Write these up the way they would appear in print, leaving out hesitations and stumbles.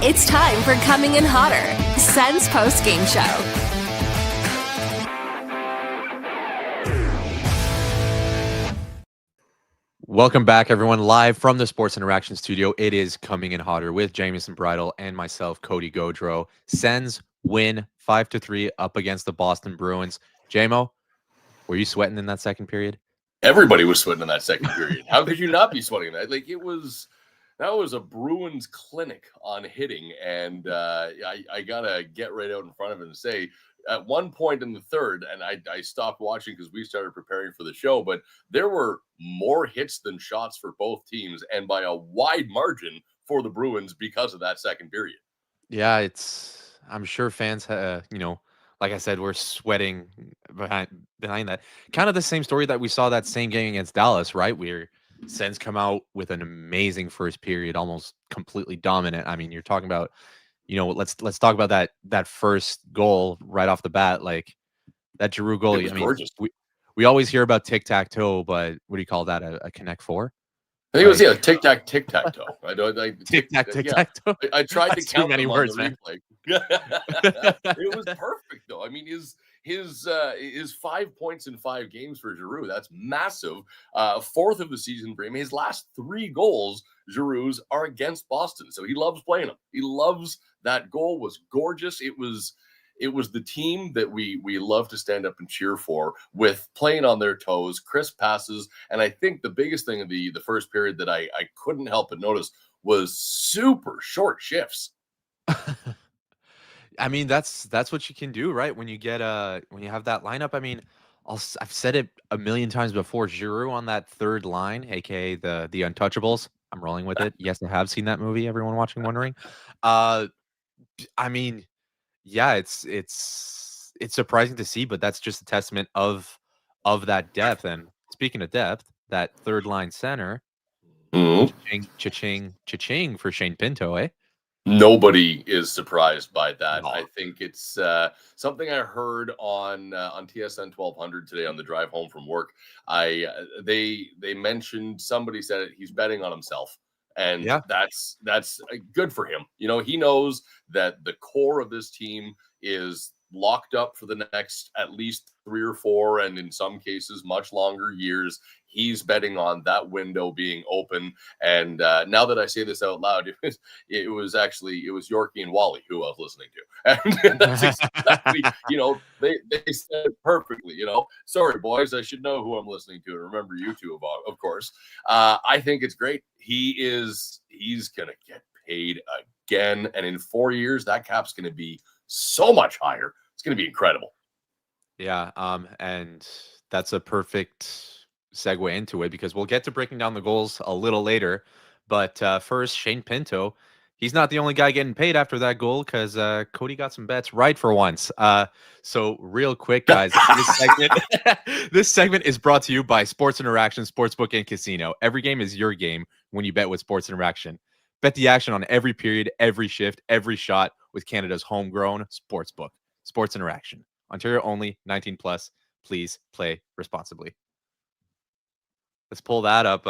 It's time for Coming in Hotter, Sens post-game show. Welcome back, everyone, live from the Sports Interaction Studio. It is Coming in Hotter with Jamieson, Bridal, and myself, Cody Gaudreault. Sens win 5-3 up against the Boston Bruins. JMO, were you sweating in that second period? Everybody was sweating in that second period. How could you not be sweating that? That was a Bruins clinic on hitting, and I gotta get right out in front of it and say, at one point in the third, and I stopped watching because we started preparing for the show, but there were more hits than shots for both teams, and by a wide margin for the Bruins because of that second period. Yeah, I'm sure fans, like I said, we're sweating behind that. Kind of the same story that we saw that same game against Dallas, right? Where Sens come out with an amazing first period, almost completely dominant. I mean, you're talking about, let's talk about that first goal right off the bat, like that Giroux goal. I mean, gorgeous. We always hear about tic-tac-toe, but what do you call that? A connect four? I think it was tic-tac-toe. I don't like tic-tac-toe. I tried to count too many them words, on the replay. It was perfect though. I mean, his 5 points in 5 games for Giroux, that's massive. Fourth of the season for him. His last 3 goals, Giroux's, are against Boston. So he loves playing them. He loves that goal. Was gorgeous. It was the team that we love to stand up and cheer for, with playing on their toes, crisp passes. And I think the biggest thing of the first period that I couldn't help but notice was super short shifts. I mean, that's what you can do, right? When you have that lineup. I mean, I've said it a million times before. Giroux on that third line, aka the Untouchables. I'm rolling with it. Yes, I have seen that movie. Everyone watching, wondering. I mean, yeah, it's surprising to see, but that's just a testament of that depth. And speaking of depth, that third line center, cha-ching for Shane Pinto, eh? Nobody is surprised by that. No. I think it's something I heard on TSN 1200 today on the drive home from work. They mentioned, somebody said it, he's betting on himself, and Yeah. that's good for him. He knows that the core of this team is locked up for the next at least 3 or 4, and in some cases much longer years. He's betting on that window being open. And now that I say this out loud, it was Yorkie and Wally who I was listening to. And that's exactly, they said it perfectly, Sorry, boys, I should know who I'm listening to and remember you two, of course. I think it's great. He's going to get paid again. And in 4 years, that cap's going to be so much higher. It's going to be incredible. Yeah. And that's a perfect segue into it, because we'll get to breaking down the goals a little later. But first, Shane Pinto, he's not the only guy getting paid after that goal, because Cody got some bets right for once. So real quick, guys, this segment is brought to you by Sports Interaction Sportsbook and Casino. Every game is your game when you bet with Sports Interaction. Bet the action on every period, every shift, every shot with Canada's homegrown sportsbook. Sports Interaction. Ontario only, 18 plus. Please play responsibly. Let's pull that up.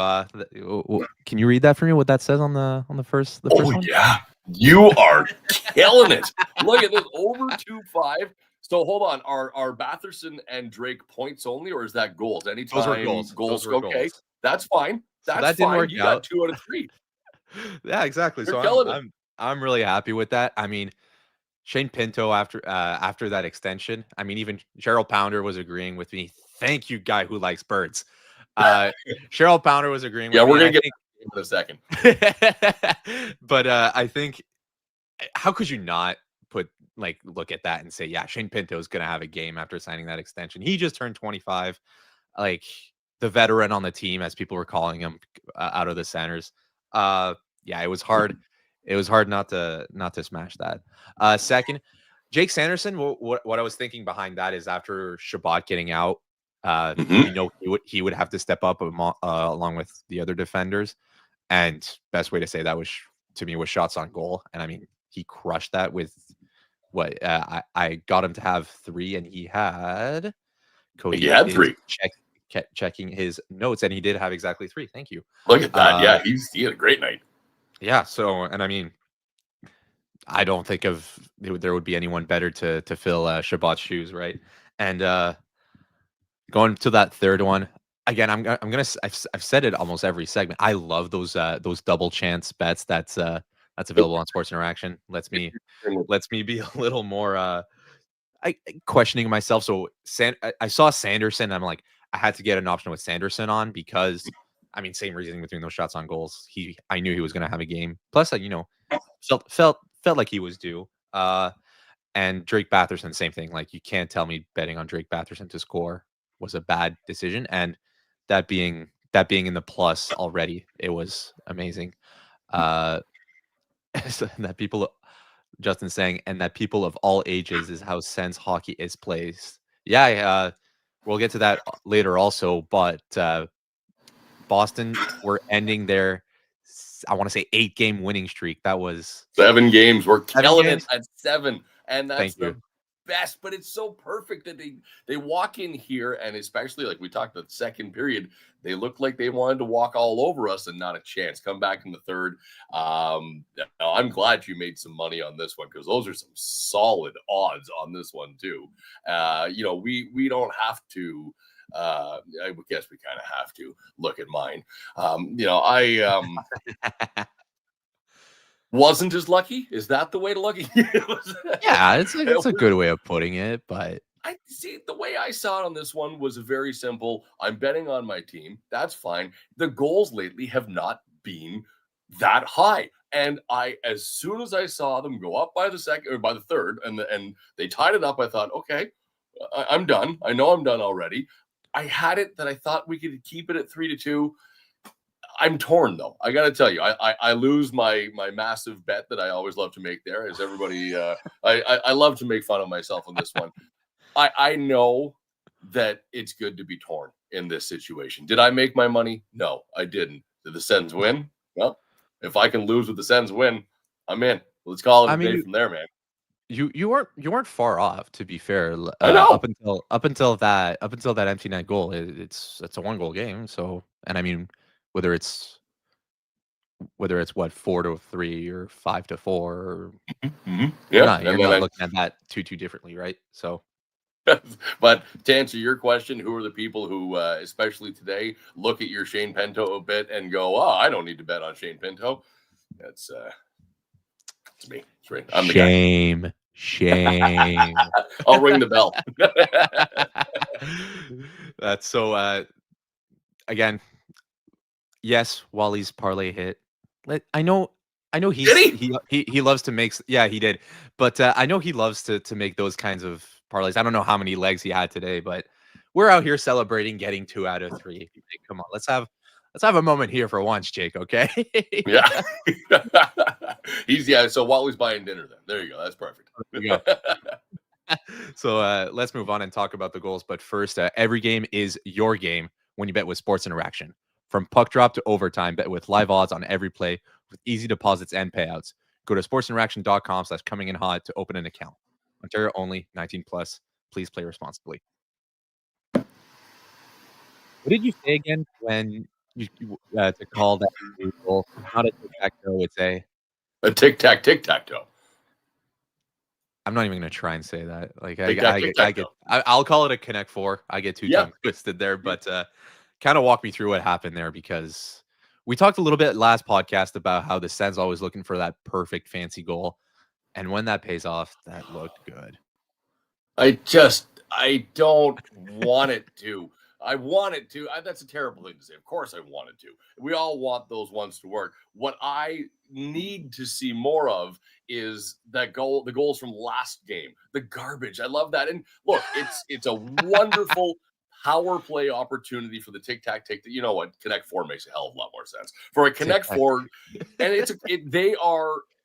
Can you read that for me? What that says on the first? The first one? Yeah, you are killing it. Look at this, over 2.5. So hold on, are Batherson and Drake points only, or is that goals? Anytime those were goals. Goals. Okay, that's fine. That's didn't fine. work You out. got 2 out of 3. Yeah, exactly. You're So I'm really happy with that. I mean, Shane Pinto after that extension. I mean, even Cheryl Pounder was agreeing with me. Thank you, guy who likes birds. Cheryl Pounder was agreeing with me. Yeah, we're gonna get in a second. But I think, how could you not look at that and say, yeah, Shane Pinto is gonna have a game after signing that extension? He just turned 25, like the veteran on the team, as people were calling him, out of the centers. Yeah, it was hard. It was hard not to smash that. Second, Jake Sanderson. What I was thinking behind that is, after Shabbat getting out, he would have to step up along with the other defenders. And best way to say that was shots on goal. And I mean, he crushed that with what I got him to have 3, and he had Cody. He had 3. Checking his notes, and he did have exactly 3. Thank you. Look at that. Yeah, he had a great night. Yeah. So, and I mean, I don't think there would be anyone better to fill Shabbat's shoes, right? And going to that third one again, I've said it almost every segment. I love those double chance bets that's available on Sports Interaction. Lets me be a little more questioning myself. So I saw Sanderson. I'm like, I had to get an option with Sanderson on because I mean, same reasoning between those shots on goals. I knew he was going to have a game. Plus, felt like he was due. And Drake Batherson, same thing. Like you can't tell me betting on Drake Batherson to score was a bad decision. And that being in the plus already, it was amazing. So that people Justin saying, and that people of all ages is how Sens hockey is played. Yeah, we'll get to that later also, but Boston were ending their, I want to say 8-game winning streak. That was 7 games. We're killing it at 7. And that's Thank the you. best, but it's so perfect that they walk in here, and especially like we talked about the second period, they looked like they wanted to walk all over us and not a chance. Come back in the third. I'm glad you made some money on this one because those are some solid odds on this one too. We don't have to. I guess we kind of have to look at mine. I wasn't as lucky. Is that the way to look at it? Yeah, it's a good way of putting it, but I see the way I saw it on this one was very simple. I'm betting on my team. That's fine. The goals lately have not been that high. And as soon as I saw them go up by the second or by the third, and they tied it up, I thought, okay, I'm done. I know I'm done already. I had it that I thought we could keep it at 3-2. I'm torn though. I got to tell you, I lose my massive bet that I always love to make there. As everybody, I love to make fun of myself on this one. I know that it's good to be torn in this situation. Did I make my money? No, I didn't. Did the Sens win? Well, if I can lose with the Sens win, I'm in. Let's call it a day from there, man. You weren't far off, to be fair. I know. Up until that empty net goal, it's a 1-goal game. So, and I mean, whether it's what 4-3 or 5-4, or Mm-hmm. you're not looking at that too differently, right? So. But to answer your question, who are the people who, especially today, look at your Shane Pinto a bit and go, "Oh, I don't need to bet on Shane Pinto." That's it's me. It's right. I'm the guy. Shame. I'll ring the bell. That's so. Again, yes, Wally's parlay hit. I know he loves to make. Yeah, he did. But I know he loves to make those kinds of parlays. I don't know how many legs he had today, but we're out here celebrating getting 2 out of 3. Come on, let's have a moment here for once, Jake. Okay? Yeah. So Wally's buying dinner then. There you go. That's perfect. There you go. So let's move on and talk about the goals. But first, every game is your game when you bet with Sports Interaction. From puck drop to overtime, bet with live odds on every play with easy deposits and payouts. Go to sportsinteraction.com/cominginhot to open an account. Ontario only, 18+. Please play responsibly. What did you say again when you to call that goal? Not a tic-tac-toe, it's a tic-tac-toe. I'm not even going to try and say that. Like I'll call it a Connect 4. I get too tongue twisted there, but kind of walk me through what happened there, because we talked a little bit last podcast about how the Sens always looking for that perfect fancy goal. And when that pays off, that looked good. I don't want it to. I want it to. That's a terrible thing to say. Of course I want it to. We all want those ones to work. What I need to see more of is the goals from last game. The garbage. I love that. And look, it's a wonderful power play opportunity for the tic-tac-tic. You know what? Connect 4 makes a hell of a lot more sense. For a Connect 4, and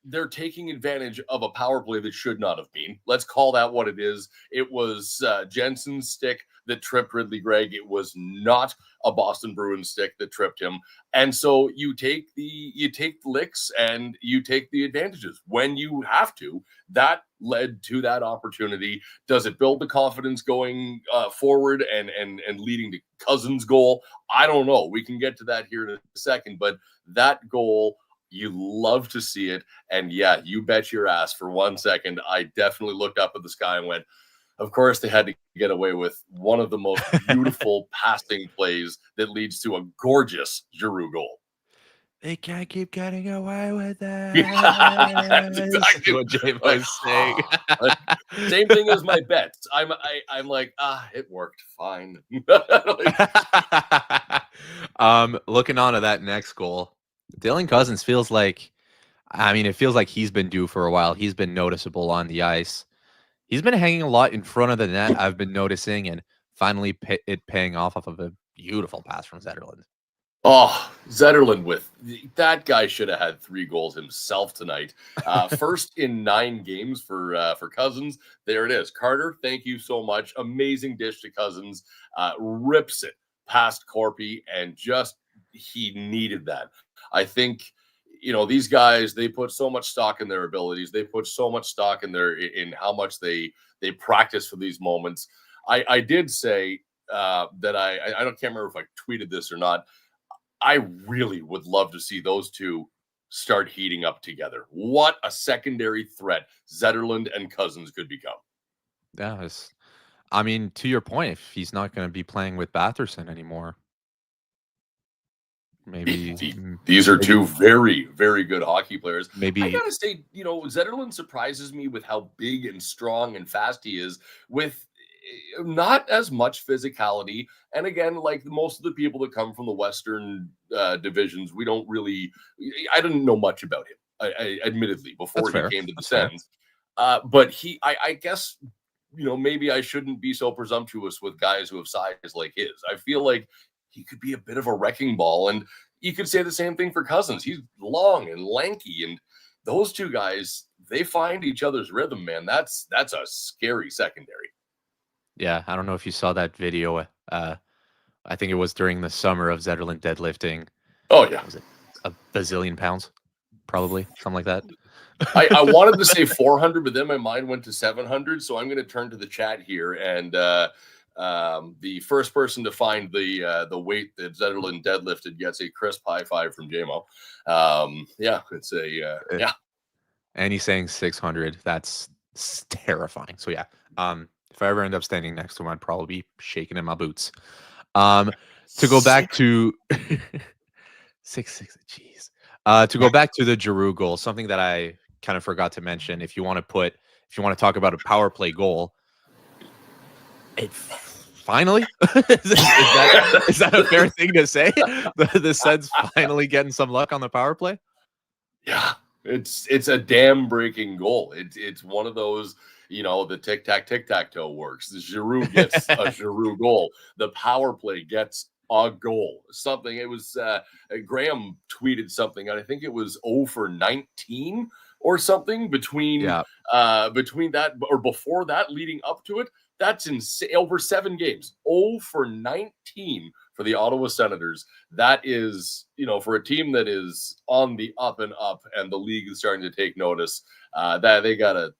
they're taking advantage of a power play that should not have been. Let's call that what it is. It was Jensen's stick that tripped Ridley Gregg. It was not a Boston Bruins stick that tripped him. And so you take the licks and you take the advantages when you have to. That led to that opportunity. Does it build the confidence going forward and leading to Cousins' goal? I don't know. We can get to that here in a second, but that goal, You love to see it. And yeah, you bet your ass for 1 second, I definitely looked up at the sky and went, of course, they had to get away with one of the most beautiful passing plays that leads to a gorgeous Giroux goal. They can't keep getting away with Yeah, that's it. exactly What Jay like, was saying. like, same thing as my bets. I'm like, it worked fine. Like, Looking on to that next goal, Dylan Cousins feels like, I mean, it feels like he's been due for a while. He's been noticeable on the ice. He's been hanging a lot in front of the net, I've been noticing, and finally it paying off of a beautiful pass from Zetterlund. Oh, Zetterlund that guy should have had 3 goals himself tonight. First in 9 games for Cousins. There it is. Carter, thank you so much. Amazing dish to Cousins. Rips it past Corpy, and just he needed that. I think these guys, they put so much stock in their abilities. They put so much stock in how much they practice for these moments. I did say that I can't remember if I tweeted this or not. I really would love to see those two start heating up together. What a secondary threat Zetterlund and Cousins could become. Yeah, I mean, to your point, if he's not going to be playing with Batherson anymore, maybe these are 2 very, very good hockey players. Maybe I gotta say, Zetterlund surprises me with how big and strong and fast he is, with not as much physicality. And again, like most of the people that come from the Western divisions, I didn't know much about him, I admittedly, before he came to the Sens. But I guess, maybe I shouldn't be so presumptuous with guys who have size like his. I feel like he could be a bit of a wrecking ball. And you could say the same thing for Cousins. He's long and lanky, and those 2 guys, they find each other's rhythm, man. That's a scary secondary. Yeah, I don't know if you saw that video. I think it was during the summer of Zetterlund deadlifting. Oh, yeah. Was it a bazillion pounds? Probably, something like that. I wanted to say 400, but then my mind went to 700. So I'm going to turn to the chat here, and the first person to find the weight that Zetterlund deadlifted gets a crisp high five from JMO. Yeah, it's yeah. And he's saying 600. That's terrifying. So yeah, if I ever end up standing next to him, I'd probably be shaking in my boots. To go back to 6'6", jeez. To go back to the Giroux goal, something that I kind of forgot to mention. If you want to talk about a power play goal, it finally is that a fair thing to say? The Sens finally getting some luck on the power play. Yeah, it's a dam breaking goal. It's one of those, the tic-tac-toe works. The Giroux gets a Giroux goal. The power play gets a goal. Something, it was Graham tweeted something, and I think it was 0 for 19 or something between that or before that, leading up to it. That's insane. Over 7 games, 0 for 19 for the Ottawa Senators. That is, for a team that is on the up and up, and the league is starting to take notice, that they gotta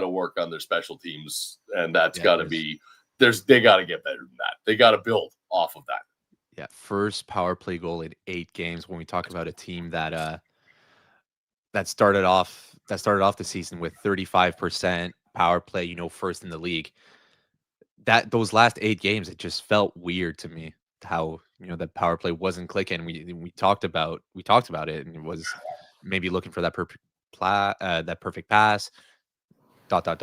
work on their special teams, and that's gotta be they gotta get better than that. They gotta build off of that. Yeah, first power play goal in 8 games. When we talk about a team that started off the season with 35% power play, first in the league. Those last 8 games, it just felt weird to me how that power play wasn't clicking. We talked about it, and it was maybe looking for that perfect pass. ... But I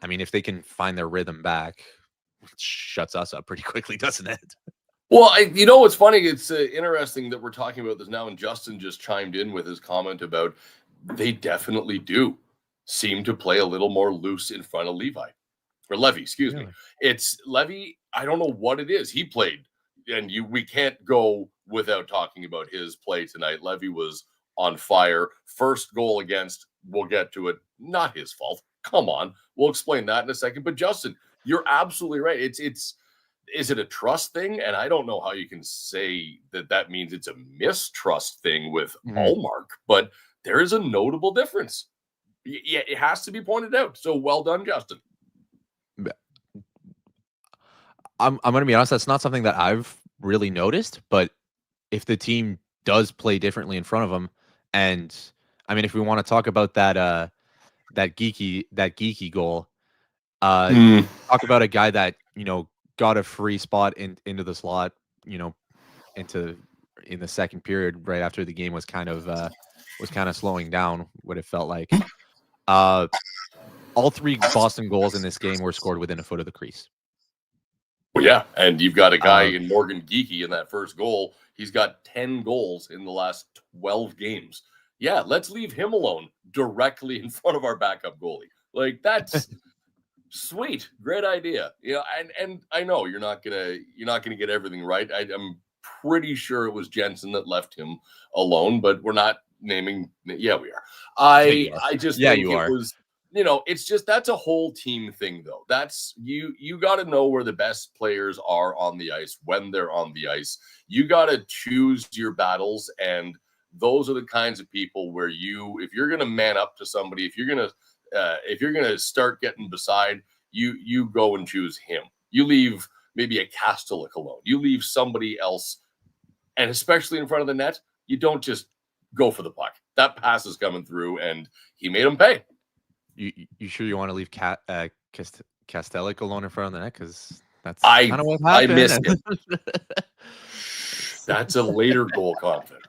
mean, if they can find their rhythm back, it shuts us up pretty quickly, doesn't it? Well, what's funny? It's interesting that we're talking about this now, and Justin just chimed in with his comment about they definitely do seem to play a little more loose in front of Levy, excuse me. It's Levy. I don't know what it is. He played, and we can't go without talking about his play tonight. Levy was on fire. First goal against, we'll get to it. Not his fault. Come on. We'll explain that in a second. But Justin, you're absolutely right. Is it a trust thing? And I don't know how you can say that means it's a mistrust thing with Allmark, but there is a notable difference. Yeah, it has to be pointed out. So well done, Justin. I'm going to be honest, that's not something that I've really noticed, but if the team does play differently in front of him. And I mean, if we want to talk about that geeky goal, talk about a guy that, got a free spot into the slot, in the second period right after the game was kind of slowing down, what it felt like. All three Boston goals in this game were scored within a foot of the crease. Well, yeah, and you've got a guy in Morgan Geekie in that first goal. He's got 10 goals in the last 12 games. Yeah, let's leave him alone directly in front of our backup goalie. Like, that's sweet, great idea. And I know you're not gonna get everything right. I'm pretty sure it was Jensen that left him alone, but we're not naming. Yeah, we are. I just think it was. It's just, that's a whole team thing, though. That's you got to know where the best players are on the ice when they're on the ice. You got to choose your battles, and those are the kinds of people where if you're going to man up to somebody, if you're going to start getting beside, you go and choose him. You leave maybe a Castellic alone. You leave somebody else, and especially in front of the net, you don't just go for the puck. That pass is coming through, and he made him pay. You sure you want to leave Castellic alone in front of the net? Because that's kind of what happened. I missed it. That's a later goal confident.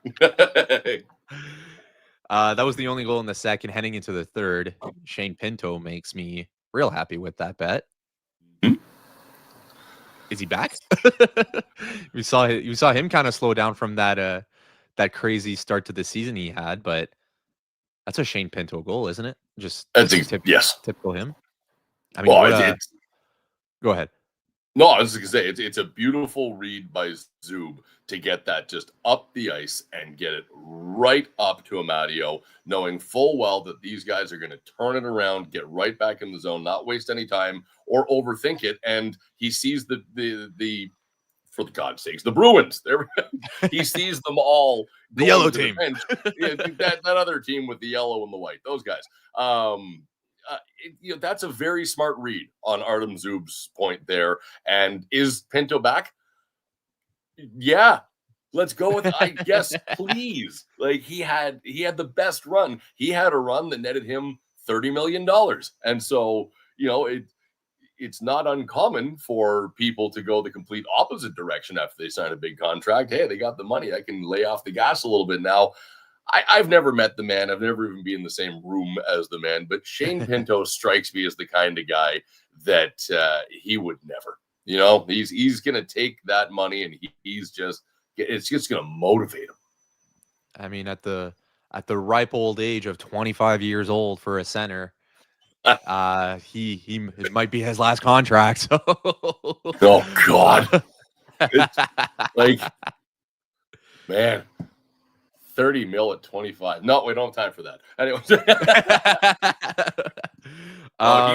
That was the only goal in the second. Heading into the third, Shane Pinto makes me real happy with that bet. Is he back? You saw him kind of slow down from that crazy start to the season he had, but that's a Shane Pinto goal, isn't it? Just typical him. I mean, go ahead. No, I was going to say it's a beautiful read by Zub to get that just up the ice and get it right up to Amadio, knowing full well that these guys are going to turn it around, get right back in the zone, not waste any time or overthink it. And he sees the for the God's sakes, the Bruins. He sees them all. The yellow team. That other team with the yellow and the white. Those guys. That's a very smart read on Artem Zub's point there. And is Pinto back? Yeah. Let's go with I guess, please. Like, he had the best run. He had a run that netted him $30 million. And so, it's not uncommon for people to go the complete opposite direction after they sign a big contract. Hey, they got the money. I can lay off the gas a little bit now. I've never met the man. I've never even been in the same room as the man. But Shane Pinto strikes me as the kind of guy that he would never. He's going to take that money, and it's just going to motivate him. I mean, at the ripe old age of 25 years old for a center, it might be his last contract. So. Oh God! It's like, man, 30 mil at 25. No, we don't have time for that. Anyway,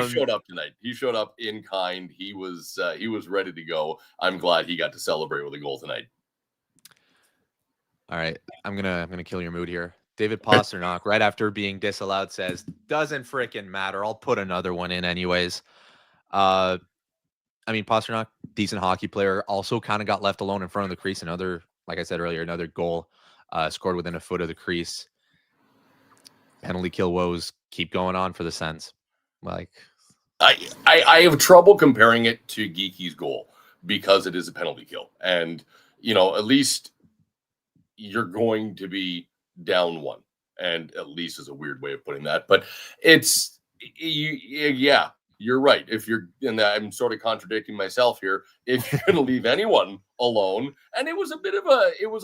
he showed up tonight. He showed up in kind. He was ready to go. I'm glad he got to celebrate with a goal tonight. All right, I'm gonna kill your mood here. David Pastrnak, right after being disallowed, says, doesn't freaking matter. I'll put another one in anyways. I mean, Pastrnak, decent hockey player, also kind of got left alone in front of the crease. Like I said earlier, another goal scored within a foot of the crease. Penalty kill woes keep going on for the Sens. Like, I have trouble comparing it to Geeky's goal because it is a penalty kill. And, at least you're going to be down one, and at least is a weird way of putting that, but you're right. And I'm sort of contradicting myself here. If you're going to leave anyone alone, and it was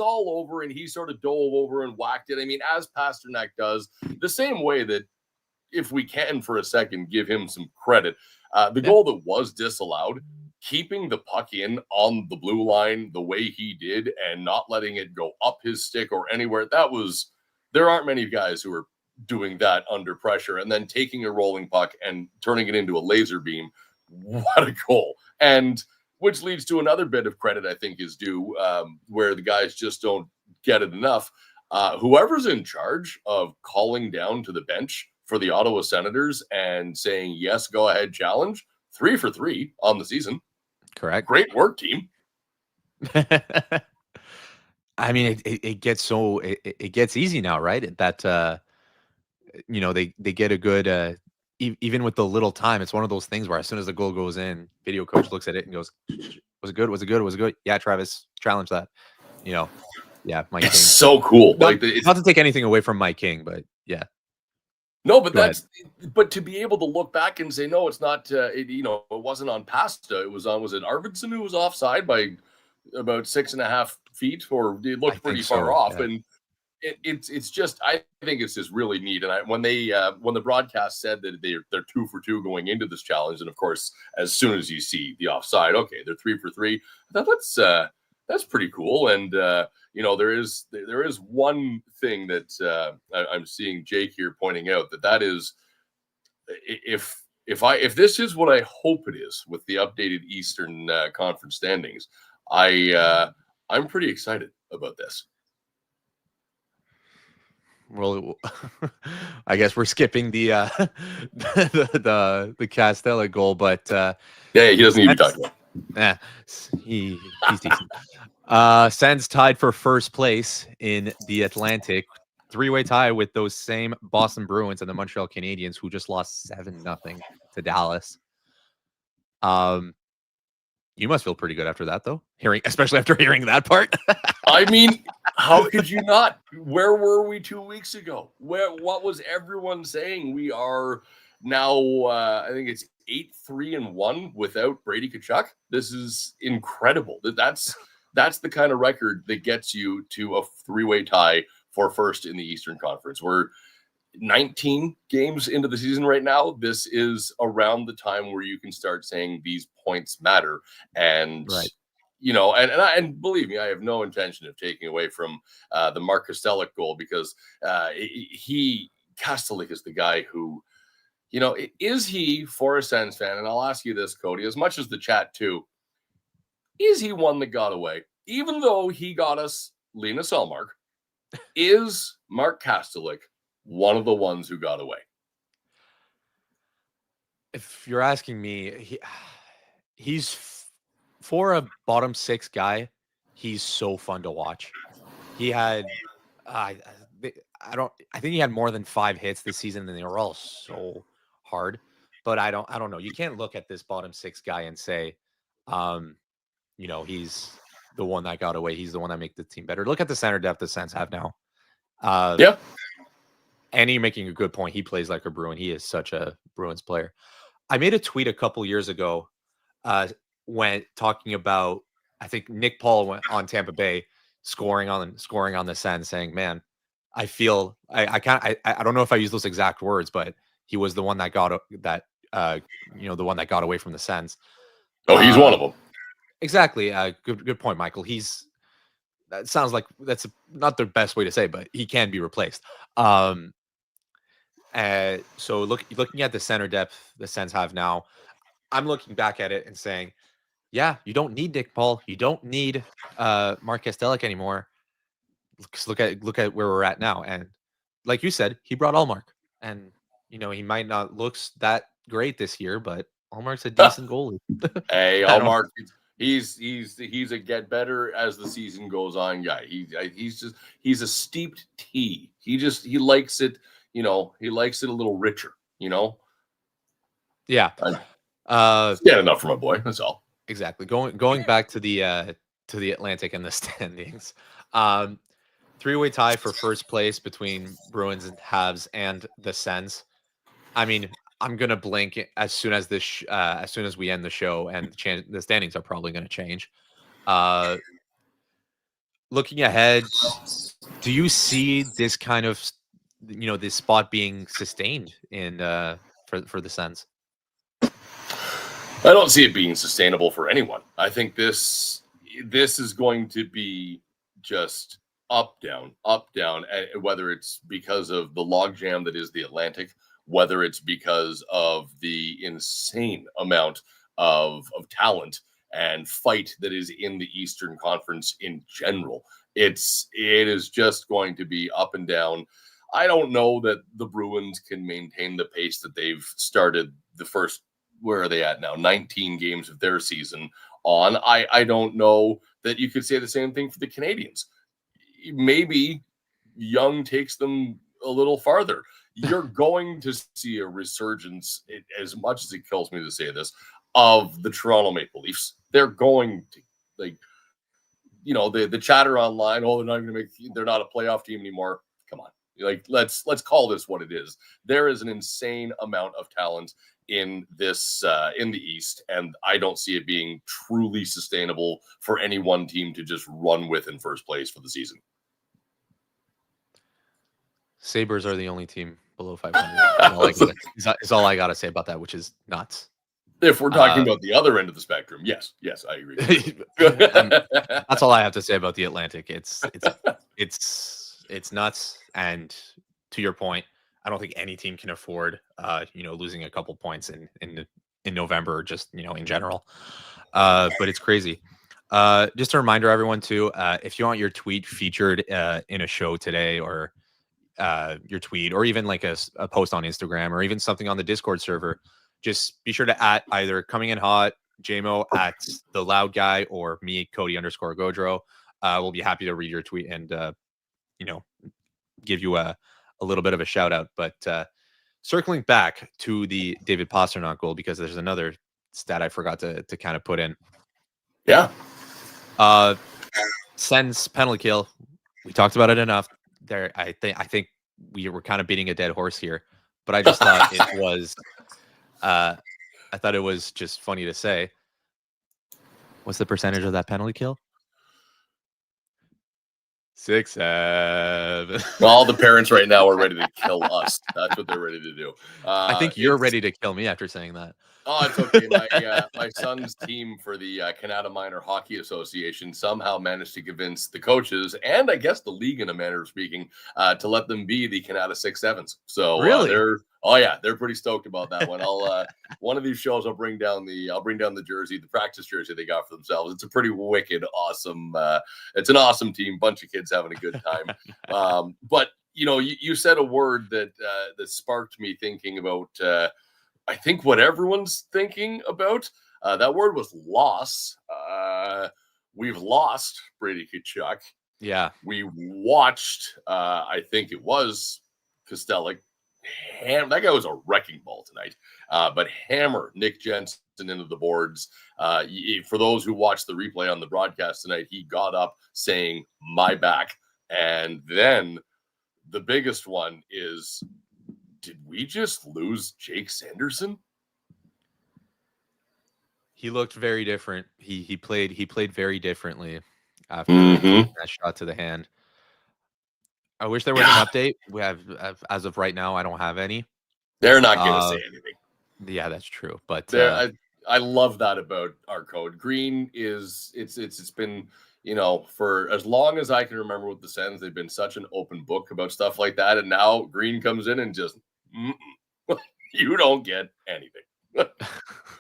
all over, and he sort of dove over and whacked it. I mean, as Pastrnak does, the same way that, if we can for a second give him some credit, the goal that was disallowed, keeping the puck in on the blue line the way he did and not letting it go up his stick or anywhere, there aren't many guys who are doing that under pressure, and then taking a rolling puck and turning it into a laser beam. What a goal. And which leads to another bit of credit I think is due, where the guys just don't get it enough. Whoever's in charge of calling down to the bench for the Ottawa Senators and saying, yes, go ahead, challenge, 3 for 3 on the season. Correct. Great work, team. I mean, it gets so it gets easy now, right? That they get a good even with the little time. It's one of those things where as soon as the goal goes in, video coach looks at it and goes, "Was it good? Was it good? Was it good? Yeah, Travis, challenge that." You know, yeah, Mike It's King. so cool. Not Like it's not to take anything away from Mike King, but yeah, no, but go ahead. but to be able to look back and say no, it's not. It wasn't on Pasta. It was on. Was it Arvidsson who was offside by about 6.5 feet, or it I looked think pretty far so. off? Yeah. And it's just I think it's just really neat. And when the broadcast said that they're 2 for 2 going into this challenge, and of course, as soon as you see the offside, okay, they're 3 for 3. I thought that's pretty cool. And there is one thing that I'm seeing Jake here pointing out that is if this is what I hope it is with the updated Eastern Conference standings, I'm pretty excited about this. Well, I guess we're skipping the the Castella goal, but Yeah, he doesn't need to be talked about. he's decent. Sens tied for first place in the Atlantic, three-way tie with those same Boston Bruins and the Montreal Canadiens, who just lost 7-0 to Dallas. You must feel pretty good after that, though. Especially after hearing that part. I mean, how could you not? Where were we 2 weeks ago? What was everyone saying? We are now, I think it's 8-3-1 without Brady Tkachuk. This is incredible. That's the kind of record that gets you to a three-way tie for first in the Eastern Conference. We're 19 games into the season right now. This is around the time where you can start saying these points matter. And Right. and believe me, I have no intention of taking away from the Mark Kastelic goal, because Kastelic is the guy who, is he, for a Sens fan, and I'll ask you this, Cody, as much as the chat too, is he one that got away? Even though he got us Lena Selmark, is Mark Kastelic one of the ones who got away? If you're asking me, he's for a bottom six guy, he's so fun to watch. He had, I think he had more than 5 hits this season, and they were all so hard. But I don't know. You can't look at this bottom six guy and say, he's the one that got away. He's the one that made the team better. Look at the center depth the Sens have now. Yeah. And you're making a good point. He plays like a Bruin. He is such a Bruins player. I made a tweet a couple years ago when talking about, I think Nick Paul went on Tampa Bay scoring on the Sens, saying, man, I feel I don't know if I use those exact words, but he was the one that got the one that got away from the Sens. Oh, he's one of them. Exactly. Good point, Michael. That sounds like that's not the best way to say, but he can be replaced. So looking at the center depth the Sens have now, I'm looking back at it and saying, yeah, you don't need Nick Paul. You don't need Mark Kastelic anymore. Look at where we're at now. And like you said, he brought Allmark. And, he might not looks that great this year, but Allmark's a decent goalie. Hey, Allmark, he's a get better as the season goes on guy. He's a steeped tea. He likes it, he likes it a little richer, Yeah. Get enough for my boy. That's all. Exactly. Going back to the Atlantic and the standings. Three-way tie for first place between Bruins and Habs and the Sens. I mean, I'm gonna blink as soon as as soon as we end the show, and the standings are probably going to change. Looking ahead, do you see this kind of this spot being sustained in for the Sens? I don't see it being sustainable for anyone. I think this is going to be just up, down, whether it's because of the logjam that is the Atlantic, whether it's because of the insane amount of talent and fight that is in the Eastern Conference in general. It is just going to be up and down. I don't know that the Bruins can maintain the pace that they've started the first, where are they at now? 19 games of their season on. I don't know that you could say the same thing for the Canadiens. maybe Young takes them a little farther. You're going to see a resurgence, as much as it kills me to say this, of the Toronto Maple Leafs. They're going to, like, the chatter online, oh, they're not a playoff team anymore. Come on. Like, let's call this what it is. There is an insane amount of talent in this in the East, and I don't see it being truly sustainable for any one team to just run with in first place for the season. Sabres are the only team below 500. Is all I got to say about that, which is nuts. If we're talking about the other end of the spectrum, yes, I agree. That's all I have to say about the Atlantic. It's nuts. And to your point, I don't think any team can afford, losing a couple points in November, or just, in general. But it's crazy. Just a reminder, everyone, too, if you want your tweet featured in a show today, or your tweet, or even like a post on Instagram, or even something on the Discord server, just be sure to at either Coming In Hot, JMO, at The Loud Guy, or me, Cody _Gaudreault. We'll be happy to read your tweet and, give you a little bit of a shout out. But circling back to the David Pastrnak goal, because there's another stat I forgot to kind of put in. Yeah. Sens penalty kill. We talked about it enough. There, I think we were kind of beating a dead horse here, but I just thought it was. I thought it was just funny to say. What's the percentage of that penalty kill? 6-7. All the parents right now are ready to kill us. That's what they're ready to do. I think you're ready to kill me after saying that. Oh, it's okay. My son's team for the Canada Minor Hockey Association somehow managed to convince the coaches, and I guess the league, in a manner of speaking, to let them be the Canada 6-7s. So really, they're pretty stoked about that one. One of these shows, I'll bring down the jersey, the practice jersey they got for themselves. It's a pretty wicked, awesome. It's an awesome team, bunch of kids having a good time. But you said a word that sparked me thinking about. I think what everyone's thinking about, that word was loss. We've lost Brady Tkachuk. Yeah. We watched, I think it was Kostelic. That guy was a wrecking ball tonight. But hammer Nick Jensen into the boards. For those who watched the replay on the broadcast tonight, he got up saying, "My back." And then the biggest one is, did we just lose Jake Sanderson? He looked very different. He played very differently after that shot to the hand. I wish there was an update. We have, as of right now, I don't have any. They're not going to say anything. Yeah, that's true. But I love that about our code. Green is it's been, for as long as I can remember with the Sens, they've been such an open book about stuff like that. And now Green comes in and just, you don't get anything.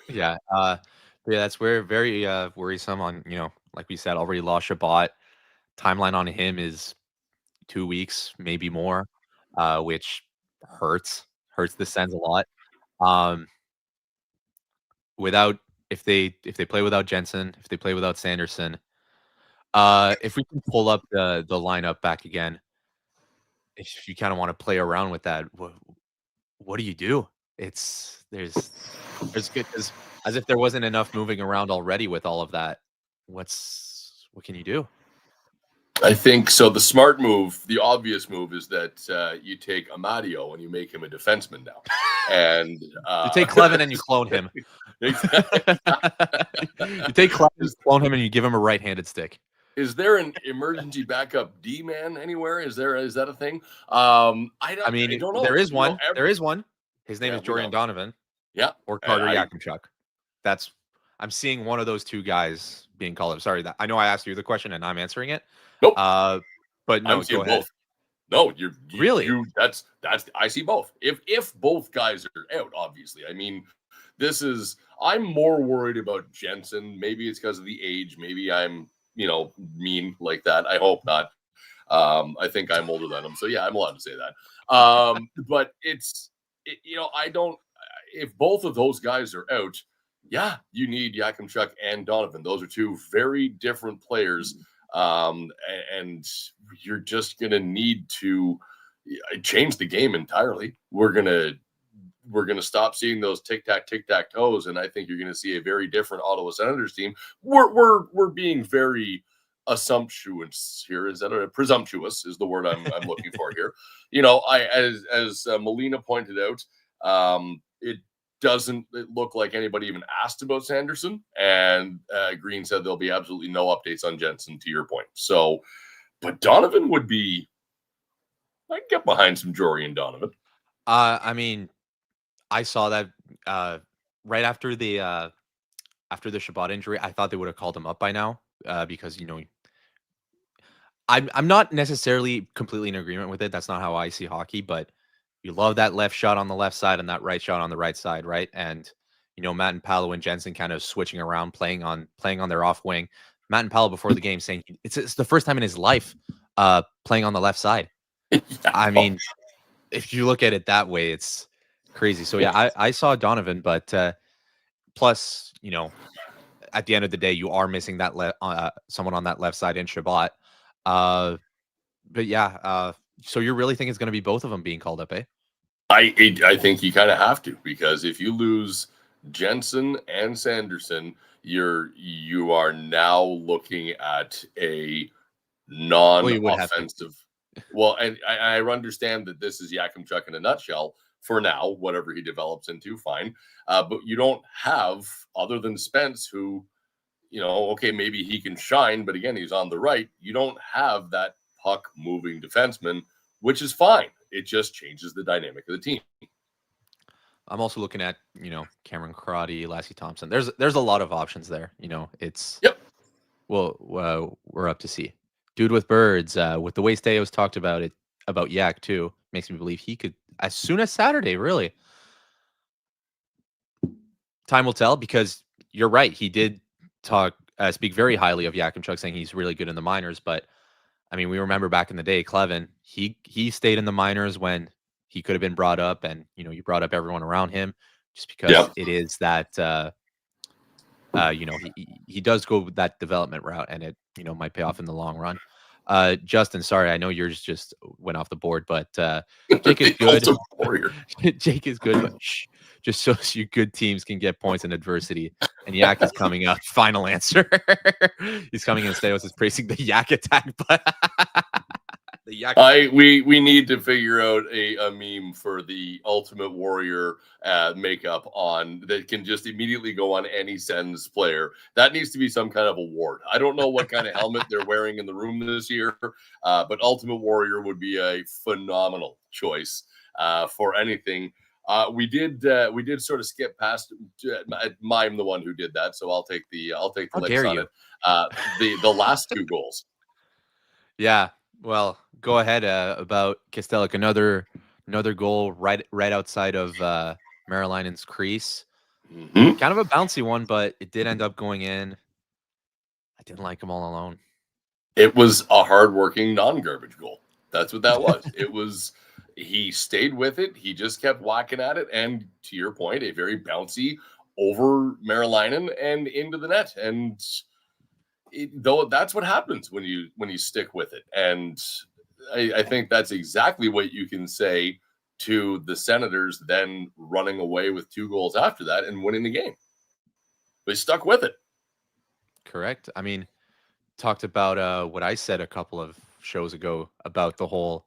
Yeah. That's very worrisome on, like we said, already lost Shabbat. Timeline on him is 2 weeks, maybe more, which hurts the Sens a lot. If they play without Jensen, if they play without Sanderson, if we can pull up the lineup back again, if you kind of want to play around with that, what do you do? There's good, as if there wasn't enough moving around already with all of that. What can you do? I think so. The smart move, the obvious move, is that you take Amadio and you make him a defenseman now, and you take Clevin and you clone him. You take Clevin, you clone him, and you give him a right-handed stick. Is there an emergency backup D-man anywhere? Is that a thing? I don't know. There is one. There is one. His name is Jordan Donovan. Yeah. Or Carter Yakimchuk. I'm seeing one of those two guys being called up. Sorry, I know I asked you the question and I'm answering it. Nope. But no, go ahead. Both. No, you're really. That's I see both. If both guys are out, obviously. I mean, I'm more worried about Jensen. Maybe it's because of the age. Maybe I'm mean like that. I hope not. I think I'm older than him, so yeah, I'm allowed to say that. But if both of those guys are out, yeah, you need Yakimchuk and Donovan. Those are two very different players. and you're just going to need to change the game entirely. We're going to stop seeing those tic-tac-toes, and I think you're going to see a very different Ottawa Senators team. We're being very assumptuous here. Is that presumptuous is the word I'm looking for here. As Melina pointed out, it doesn't look like anybody even asked about Sanderson, and Green said there'll be absolutely no updates on Jensen, to your point. So, but Donovan would be, I'd get behind some Jory and Donovan. I mean, I saw that right after the Shabbat injury. I thought they would have called him up by now because I'm not necessarily completely in agreement with it. That's not how I see hockey, but you love that left shot on the left side and that right shot on the right side, right? And Matt and Paolo and Jensen kind of switching around, playing on their off wing. Matt and Paolo before the game saying it's the first time in his life playing on the left side. I mean, if you look at it that way, it's crazy. So yeah, I saw Donovan, but plus, at the end of the day, you are missing that someone on that left side in Shabbat. But yeah, so you really think it's going to be both of them being called up, eh? I think you kind of have to, because if you lose Jensen and Sanderson, you are now looking at a non-offensive. Well, and I understand that this is Yakimchuk in a nutshell for now, whatever he develops into, fine. But you don't have, other than Spence, who, okay, maybe he can shine, but again, he's on the right. You don't have that puck-moving defenseman, which is fine. It just changes the dynamic of the team. I'm also looking at, Cameron Crotty, Lassie Thompson. There's a lot of options there. It's yep. Well, we're up to see. Dude with birds, with the way Steos talked about Yak too, makes me believe he could as soon as Saturday. Really, time will tell, because you're right. He did speak very highly of Yakimchuk, saying he's really good in the minors. But I mean, we remember back in the day, Clevin, he stayed in the minors when he could have been brought up, and you brought up everyone around him, just because it is that he does go that development route, and it might pay off in the long run. Justin, sorry, I know yours just went off the board, but Jake is good. Jake is good, but just shows you good teams can get points in adversity. And Yak is coming up. Final answer. He's coming in. Steos is praising the Yak attack, but the Yak. We need to figure out a meme for the Ultimate Warrior makeup on that can just immediately go on any Sens player. That needs to be some kind of award. I don't know what kind of helmet they're wearing in the room this year, but Ultimate Warrior would be a phenomenal choice for anything. We did sort of skip past. I'm the one who did that, so I'll take the licks on it. The last two goals. Yeah. Well, go ahead about Kastelic. Another goal right outside of Marilainen's crease. Mm-hmm. Kind of a bouncy one, but it did end up going in. I didn't like him all alone. It was a hardworking, non-garbage goal. That's what that was. It was. He stayed with it. He just kept whacking at it, and to your point, a very bouncy over Marilainen and into the net. And though that's what happens when you stick with it. And I think that's exactly what you can say to the Senators, then running away with 2 goals after that and winning the game. They stuck with it. Correct. I mean, talked about what I said a couple of shows ago about the whole,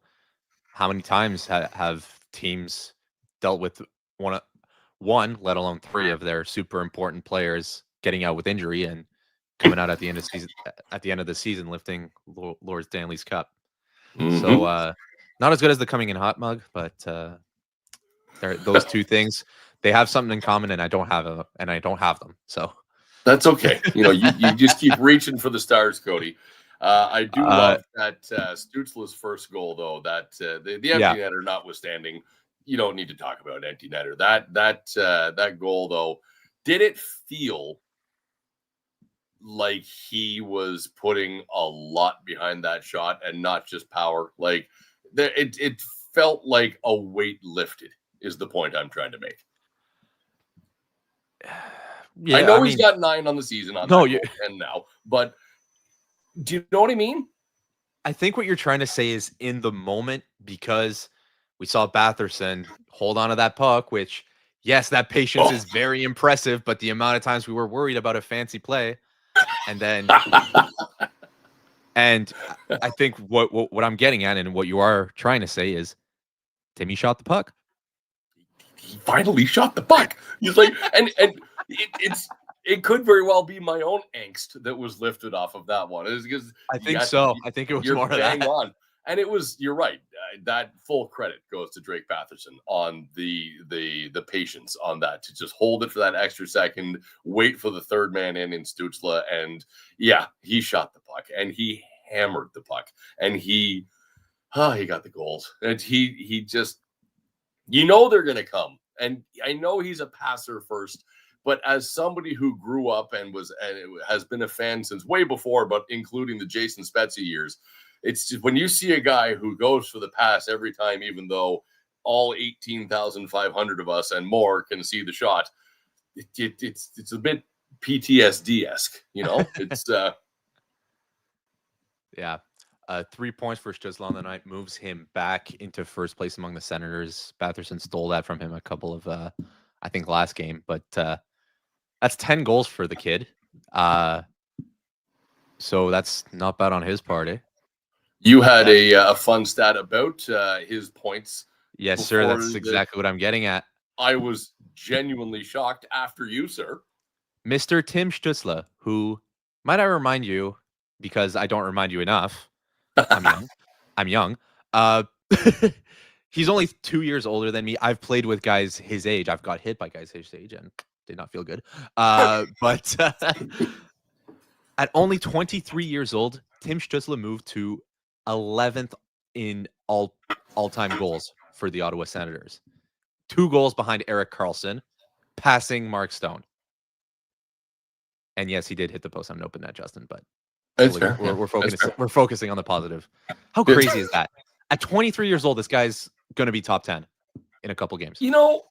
how many times have teams dealt with one, let alone 3 of their super important players getting out with injury and coming out at the end of the season lifting Lord Stanley's Cup. Mm-hmm. So not as good as the coming in hot mug, but those 2 things, they have something in common, and I don't have them. So that's okay. You just keep reaching for the stars, Cody. I do love that Stutzle's first goal, though. That the empty netter notwithstanding, you don't need to talk about empty netter. That goal, though, did it feel like he was putting a lot behind that shot and not just power? Like it felt like a weight lifted is the point I'm trying to make. Yeah, I know he's got 9 on the season on 10 now, but Do you know what I mean? I think what you're trying to say is in the moment, because we saw Batherson hold on to that puck, which, yes, that patience is very impressive, but the amount of times we were worried about a fancy play, and then, and I think what I'm getting at and what you are trying to say is Timmy shot the puck. He finally shot the puck. He's like, and it could very well be my own angst that was lifted off of that one. It's because I think so. I think it was more of that. On. And it was, you're right. That full credit goes to Drake Batherson on the patience on that, to just hold it for that extra second, wait for the third man in Stutzle, and yeah, he shot the puck and he hammered the puck and he got the goals, and he just, you know, they're going to come. And I know he's a passer first, but as somebody who grew up and has been a fan since way before, but including the Jason Spezia years, it's just, when you see a guy who goes for the pass every time, even though all 18,500 of us and more can see the shot, it's a bit PTSD-esque, you know? It's yeah. 3 points for Stutzle on the night moves him back into first place among the Senators. Batherson stole that from him a couple of, I think, last game, but that's 10 goals for the kid. So that's not bad on his part, eh? You had a fun stat about his points. Yes, sir. That's exactly what I'm getting at. I was genuinely shocked after you, sir. Mr. Tim Stutzle, who, might I remind you, because I don't remind you enough, I'm young. He's only 2 years older than me. I've played with guys his age. I've got hit by guys his age and did not feel good. But at only 23 years old, Tim Stutzle moved to 11th in all-time goals for the Ottawa Senators. 2 goals behind Erik Karlsson, passing Mark Stone. And yes, he did hit the post on an open net, Justin, but we're focusing on the positive. How crazy is that? At 23 years old, this guy's going to be top 10 in a couple games. You know,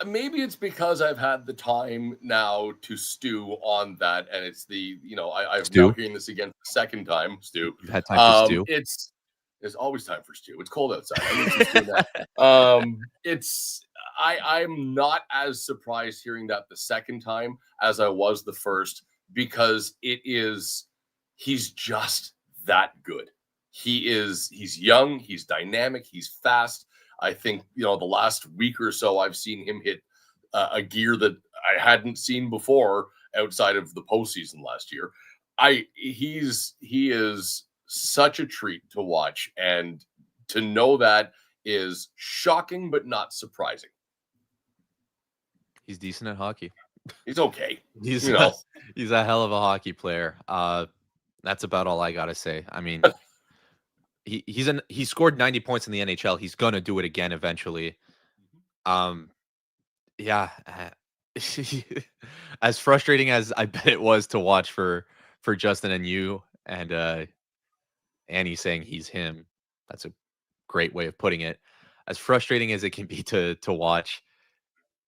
maybe it's because I've had the time now to stew on that, and it's the, you know, I'm now hearing this again for the second time, Stu. You've had time for stew? There's always time for stew. It's cold outside. I'm not as surprised hearing that the second time as I was the first, because he's just that good. He's young, he's dynamic, he's fast. I think, you know, the last week or so, I've seen him hit a gear that I hadn't seen before outside of the postseason last year. He is such a treat to watch, and to know that is shocking, but not surprising. He's decent at hockey. He's okay. He's a hell of a hockey player. That's about all I gotta say. I mean, he scored 90 points in the NHL. He's gonna do it again eventually. Yeah. As frustrating as I bet it was to watch for Justin and you and Annie saying he's him. That's a great way of putting it. As frustrating as it can be to watch,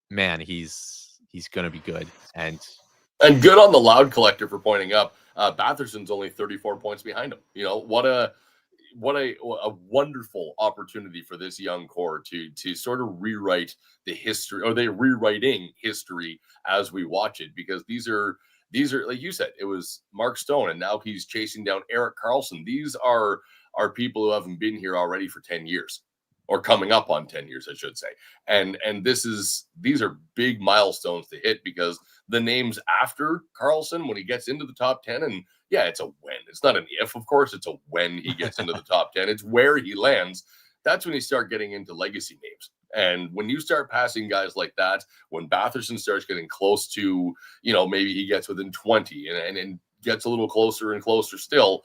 man, he's gonna be good and good on the Loud Collector for pointing up. Batherson's only 34 points behind him. You know, what a wonderful opportunity for this young core to sort of rewrite the history, or they're rewriting history as we watch it, because these are, like you said, it was Mark Stone, and now he's chasing down Erik Karlsson. These are people who haven't been here already for 10 years, or coming up on 10 years, I should say. And these are big milestones to hit, because the names after Karlsson, when he gets into the top 10, and yeah, it's a when. It's not an if, of course. It's a when he gets into the top 10. It's where he lands. That's when you start getting into legacy names. And when you start passing guys like that, when Batherson starts getting close to, you know, maybe he gets within 20 and gets a little closer and closer still,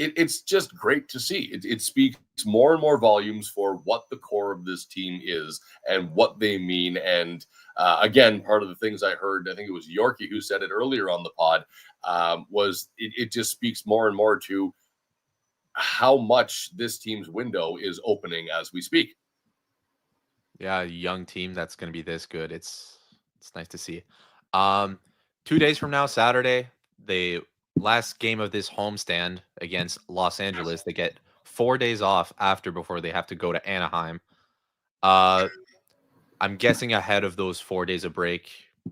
it's just great to see. It speaks more and more volumes for what the core of this team is and what they mean. And again, part of the things I heard, I think it was Yorkie who said it earlier on the pod, was it just speaks more and more to how much this team's window is opening as we speak. Yeah, a young team that's going to be this good. It's nice to see. 2 days from now, Saturday, they last game of this homestand against Los Angeles. They get 4 days off before they have to go to Anaheim. I'm guessing ahead of those 4 days of break,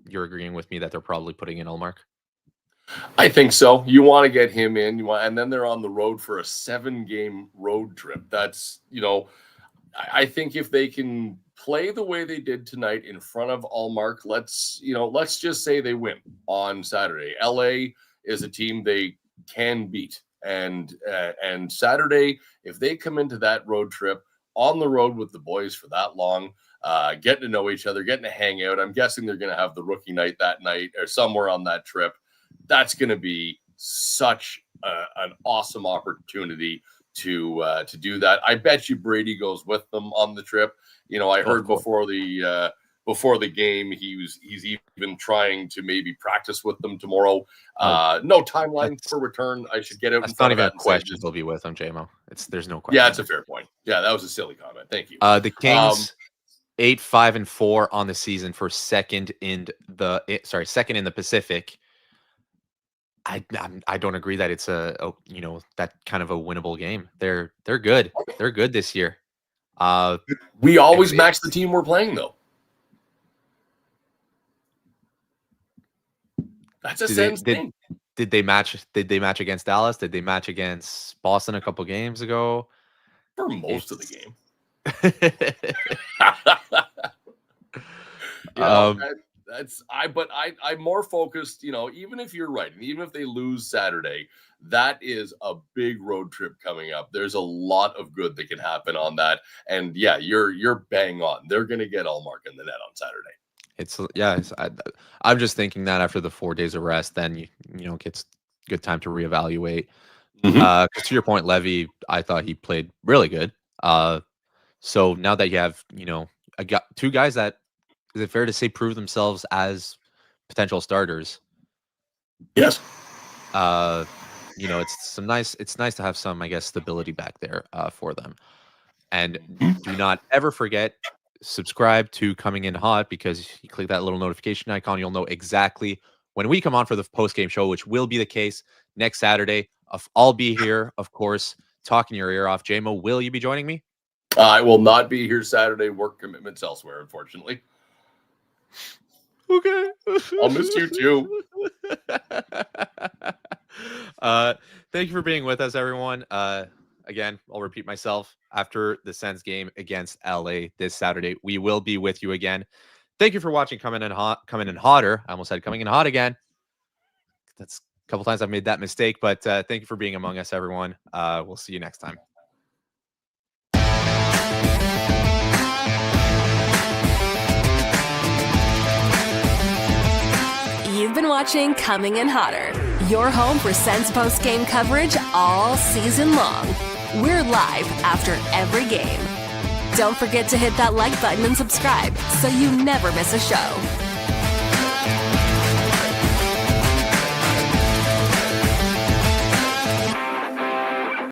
you're agreeing with me that they're probably putting in Ullmark? I think so. You want to get him in, and then they're on the road for a 7-game road trip. That's, I think if they can play the way they did tonight in front of Ullmark, let's just say they win on Saturday. LA is a team they can beat, and Saturday, if they come into that road trip on the road with the boys for that long, getting to know each other, getting to hang out. I'm guessing they're going to have the rookie night that night or somewhere on that trip. That's going to be such an awesome opportunity to do that. I bet you Brady goes with them on the trip. I heard before the game he's even trying to maybe practice with them tomorrow. No timeline for return. I should get out. That's not even a question. He'll be with them, JMO. There's no question. Yeah, it's a fair point. Yeah, that was a silly comment. Thank you. The Kings 8-5-4 on the season for second in the Pacific. I don't agree that it's that kind of a winnable game. They're good. They're good this year. We always match the team we're playing, though. That's a Sens thing. Did they match against Dallas? Did they match against Boston a couple games ago? For most of the game. I'm more focused, even if you're right, and even if they lose Saturday, that is a big road trip coming up. There's a lot of good that can happen on that. And yeah, you're bang on. They're going to get Ullmark in the net on Saturday. I'm just thinking that after the 4 days of rest, then you gets good time to reevaluate. To your point, Levy, I thought he played really good. So now that you have, I got two guys that, is it fair to say, prove themselves as potential starters? Yes. It's nice to have some, I guess, stability back there for them. And do not ever forget, subscribe to Coming In Hot, because you click that little notification icon. You'll know exactly when we come on for the post-game show, which will be the case next Saturday. I'll be here, of course, talking your ear off. JMO, will you be joining me? I will not be here Saturday. Work commitments elsewhere, unfortunately. Okay. I'll miss you too. Thank you for being with us, everyone. Again, I'll repeat myself. After the Sens game against LA this Saturday, we will be with you again. Thank you for watching Coming In Hotter. I almost said Coming In Hot again. That's a couple times I've made that mistake, but thank you for being among us, everyone. We'll see you next time. You've been watching Coming In Hotter, your home for Sens post-game coverage all season long. We're live after every game. Don't forget to hit that like button and subscribe so you never miss a show.